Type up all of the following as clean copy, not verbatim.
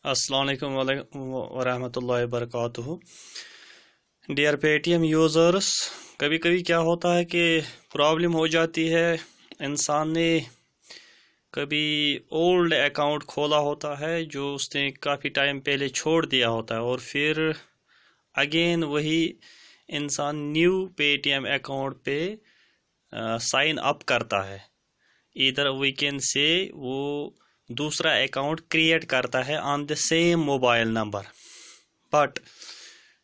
अस्सलाम वालेकुम वरहमतुल्लाहि वबरकातुहू। डियर पेटीएम यूज़र्स, कभी कभी क्या होता है कि प्रॉब्लम हो जाती है। इंसान ने कभी ओल्ड अकाउंट खोला होता है जो उसने काफ़ी टाइम पहले छोड़ दिया होता है, और फिर अगेन वही इंसान न्यू पेटीएम अकाउंट पे साइन अप करता है। इधर वी कैन से वो दूसरा अकाउंट क्रिएट करता है on the same mobile number, but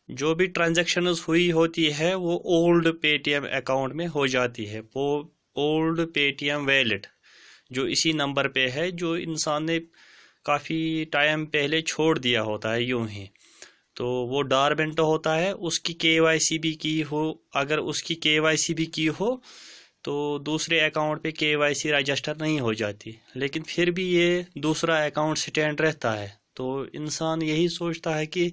जो भी ट्रांजैक्शंस हुई होती है वो ओल्ड पेटीएम अकाउंट में हो जाती है। वो ओल्ड पेटीएम वैलेट जो इसी नंबर पे है, जो इंसान ने काफ़ी टाइम पहले छोड़ दिया होता है यूं ही, तो वो डॉरमेंट होता है। उसकी केवाईसी भी की हो, अगर उसकी केवाईसी भी की हो तो दूसरे अकाउंट पे केवाईसी रजिस्टर नहीं हो जाती, लेकिन फिर भी ये दूसरा अकाउंट स्टैंड रहता है। तो इंसान यही सोचता है कि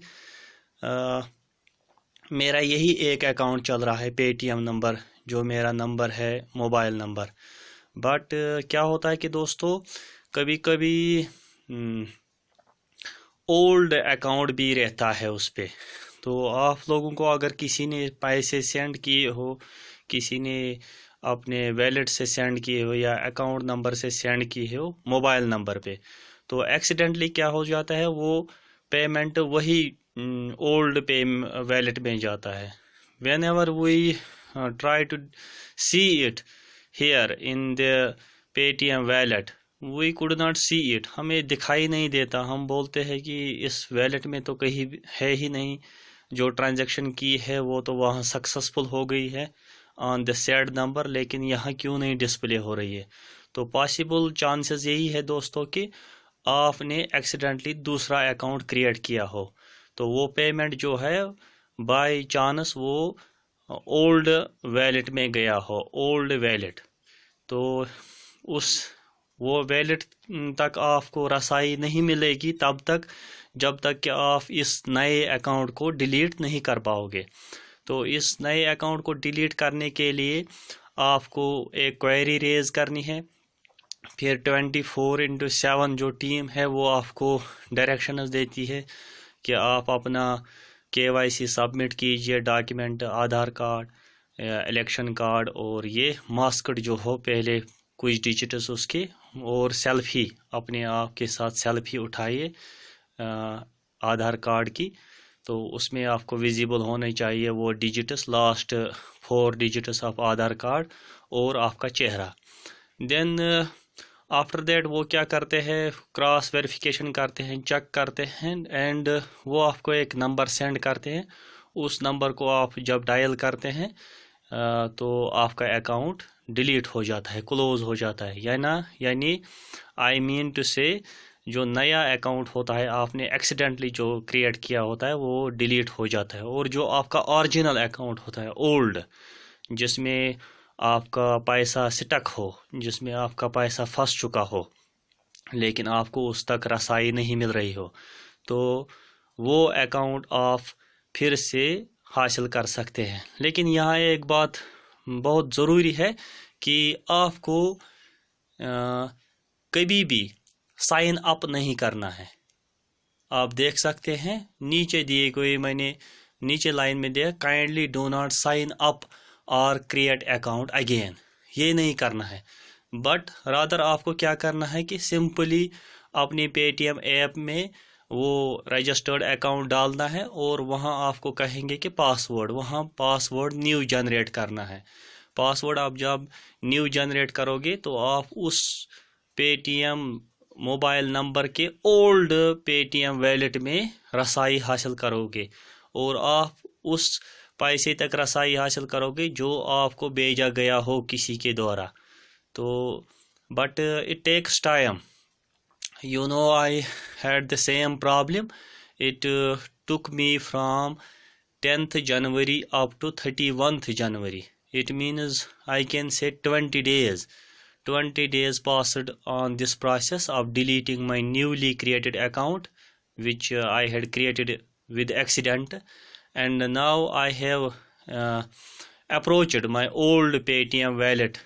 मेरा यही एक अकाउंट चल रहा है, पेटीएम नंबर जो मेरा नंबर है, मोबाइल नंबर। बट क्या होता है कि दोस्तों, कभी कभी ओल्ड अकाउंट भी रहता है उस पे। तो आप लोगों को अगर किसी ने पैसे सेंड किए हो, किसी ने अपने वैलेट से सेंड किए हो या अकाउंट नंबर से सेंड किए हो मोबाइल नंबर पे, तो एक्सीडेंटली क्या हो जाता है, वो पेमेंट वही ओल्ड पे वैलेट में जाता है। Whenever we try to see it here in the Paytm wallet, we could not see it, हमें दिखाई नहीं देता। हम बोलते हैं कि इस वैलेट में तो कहीं है ही नहीं, जो ट्रांजैक्शन की है वो तो वहाँ सक्सेसफुल हो गई है ऑन द सेड नंबर, लेकिन यहाँ क्यों नहीं डिस्प्ले हो रही है। तो पॉसिबल चांसेस यही है दोस्तों कि आपने एक्सीडेंटली दूसरा अकाउंट क्रिएट किया हो, तो वो पेमेंट जो है बाय चांस वो ओल्ड वैलेट में गया हो, ओल्ड वैलेट। तो उस वो वैलेट तक आपको रसाई नहीं मिलेगी तब तक जब तक कि आप इस नए अकाउंट को डिलीट नहीं कर पाओगे। तो इस नए अकाउंट को डिलीट करने के लिए आपको एक क्वेरी रेज करनी है, फिर 24/7 जो टीम है वो आपको डायरेक्शंस देती है कि आप अपना केवाईसी सबमिट कीजिए, डॉक्यूमेंट आधार कार्ड, इलेक्शन कार्ड और ये मास्कड जो हो पहले कुछ डिजिट्स उसके, और सेल्फी अपने आप के साथ सेल्फी उठाइए आधार कार्ड की। तो उसमें आपको विजिबल होने चाहिए वो digits, last 4 digits of Aadhaar card और आपका चेहरा। देन आफ्टर दैट वो क्या करते हैं, क्रॉस वेरिफिकेशन करते हैं, चेक करते हैं, एंड वो आपको एक नंबर सेंड करते हैं। उस नंबर को आप जब डायल करते हैं तो आपका अकाउंट डिलीट हो जाता है, क्लोज हो जाता है। यानी आई मीन टू से जो नया अकाउंट होता है आपने एक्सीडेंटली जो क्रिएट किया होता है वो डिलीट हो जाता है, और जो आपका ओरिजिनल अकाउंट होता है ओल्ड, जिसमें आपका पैसा स्टक हो, जिसमें आपका पैसा फंस चुका हो लेकिन आपको उस तक रसाई नहीं मिल रही हो, तो वो अकाउंट आप फिर से हासिल कर सकते हैं। लेकिन यहाँ एक बात बहुत ज़रूरी है कि आपको कभी भी साइन अप नहीं करना है। आप देख सकते हैं नीचे दिए गए, मैंने नीचे लाइन में दिया, kindly do not sign up और क्रिएट अकाउंट अगेन, ये नहीं करना है। बट रादर आपको क्या करना है कि सिंपली अपनी पेटीएम ऐप में वो रजिस्टर्ड अकाउंट डालना है, और वहाँ आपको कहेंगे कि पासवर्ड, वहाँ पासवर्ड न्यू जनरेट करना है। पासवर्ड आप जब न्यू जनरेट करोगे तो आप उस पेटीएम मोबाइल नंबर के ओल्ड पेटीएम वैलेट में रसाई हासिल करोगे, और आप उस पैसे तक रसाई हासिल करोगे जो आपको भेजा गया हो किसी के द्वारा। तो but it takes time, you know, I had the same problem. It took me from 10th January up to 31st January. It means I can say 20 days. 20 days passed on this process of deleting my newly created account, which I had created with accident. And now I have approached my old Paytm wallet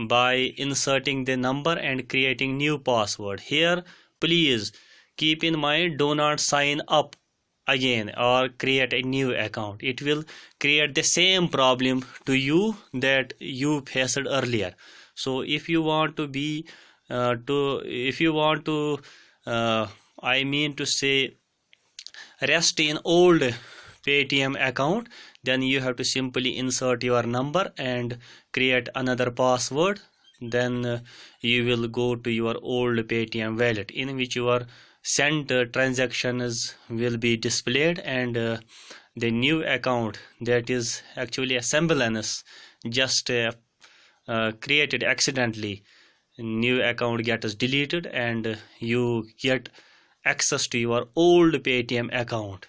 by inserting the number and creating new password. Here, please keep in mind, do not sign up again or create a new account. It will create the same problem to you that you faced earlier. So if you want to be I mean to say, rest in old Paytm account, then you have to simply insert your number and create another password. Then you will go to your old Paytm wallet, in which your sent transactions will be displayed, and the new account, that is actually a semblance just created accidentally, new account gets deleted and you get access to your old Paytm account.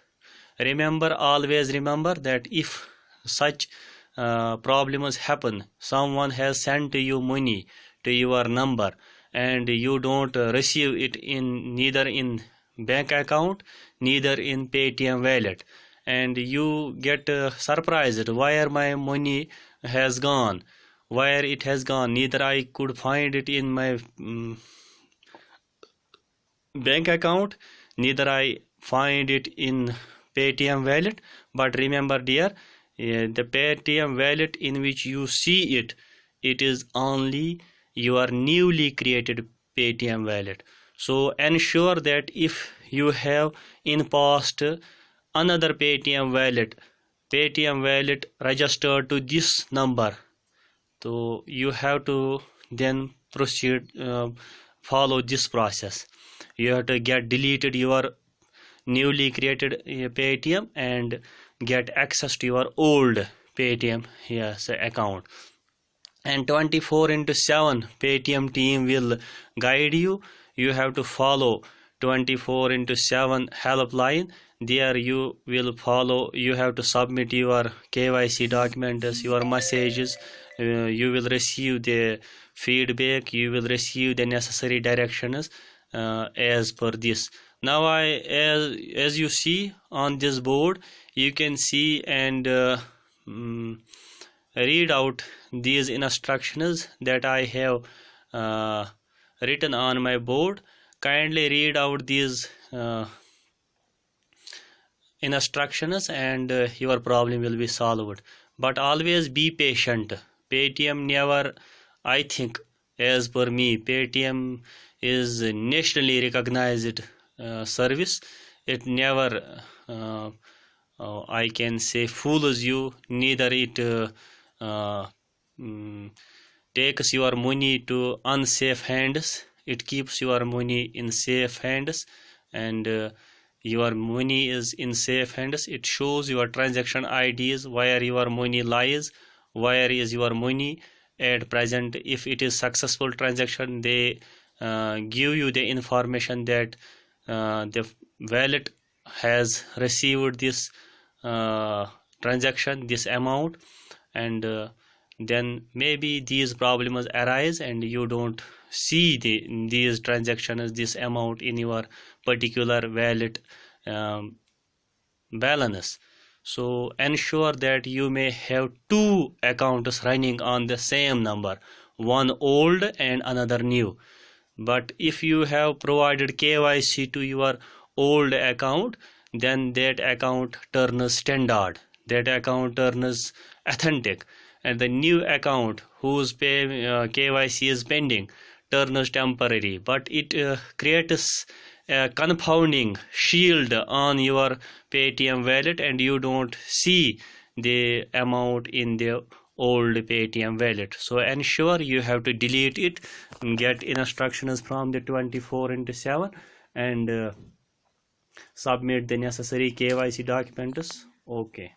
Remember, always remember that if such problems happen, someone has sent you money to your number and you don't receive it neither in bank account, neither in Paytm wallet, and you get surprised where my money has gone, where it has gone. Neither I could find it in my bank account, neither I find it in Paytm wallet. But remember dear, the Paytm wallet in which you see it, it is only your newly created Paytm wallet. So ensure that if you have in past another Paytm wallet registered to this number, so you have to then proceed, follow this process. You have to get deleted your newly created Paytm and get access to your old Paytm account. And 24/7 Paytm team will guide you. You have to follow 24/7 helpline. There you will follow, you have to submit your KYC documents, your messages. You will receive the feedback, you will receive the necessary directions as per this. Now as you see on this board, you can see and read out these instructions that I have written on my board. Kindly read out these instructions and your problem will be solved. But always be patient. Paytm never, I think, as per me, Paytm is nationally recognized service. It never I can say fools you, neither it takes your money to unsafe hands. It keeps your money in safe hands, and your money is in safe hands. It shows your transaction IDs, where your money lies, where is your money at present. If it is successful transaction, they give you the information that the wallet has received this transaction, this amount, and then maybe these problems arise and you don't see these transactions, this amount in your particular wallet balance. So ensure that you may have two accounts running on the same number, one old and another new. But if you have provided KYC to your old account, then that account turns standard, that account turns authentic, and the new account whose KYC is pending turns temporary. But it creates a confounding shield on your Paytm wallet and you don't see the amount in the old Paytm wallet. So ensure you have to delete it, get instructions from the 24/7 and submit the necessary KYC documents. Okay.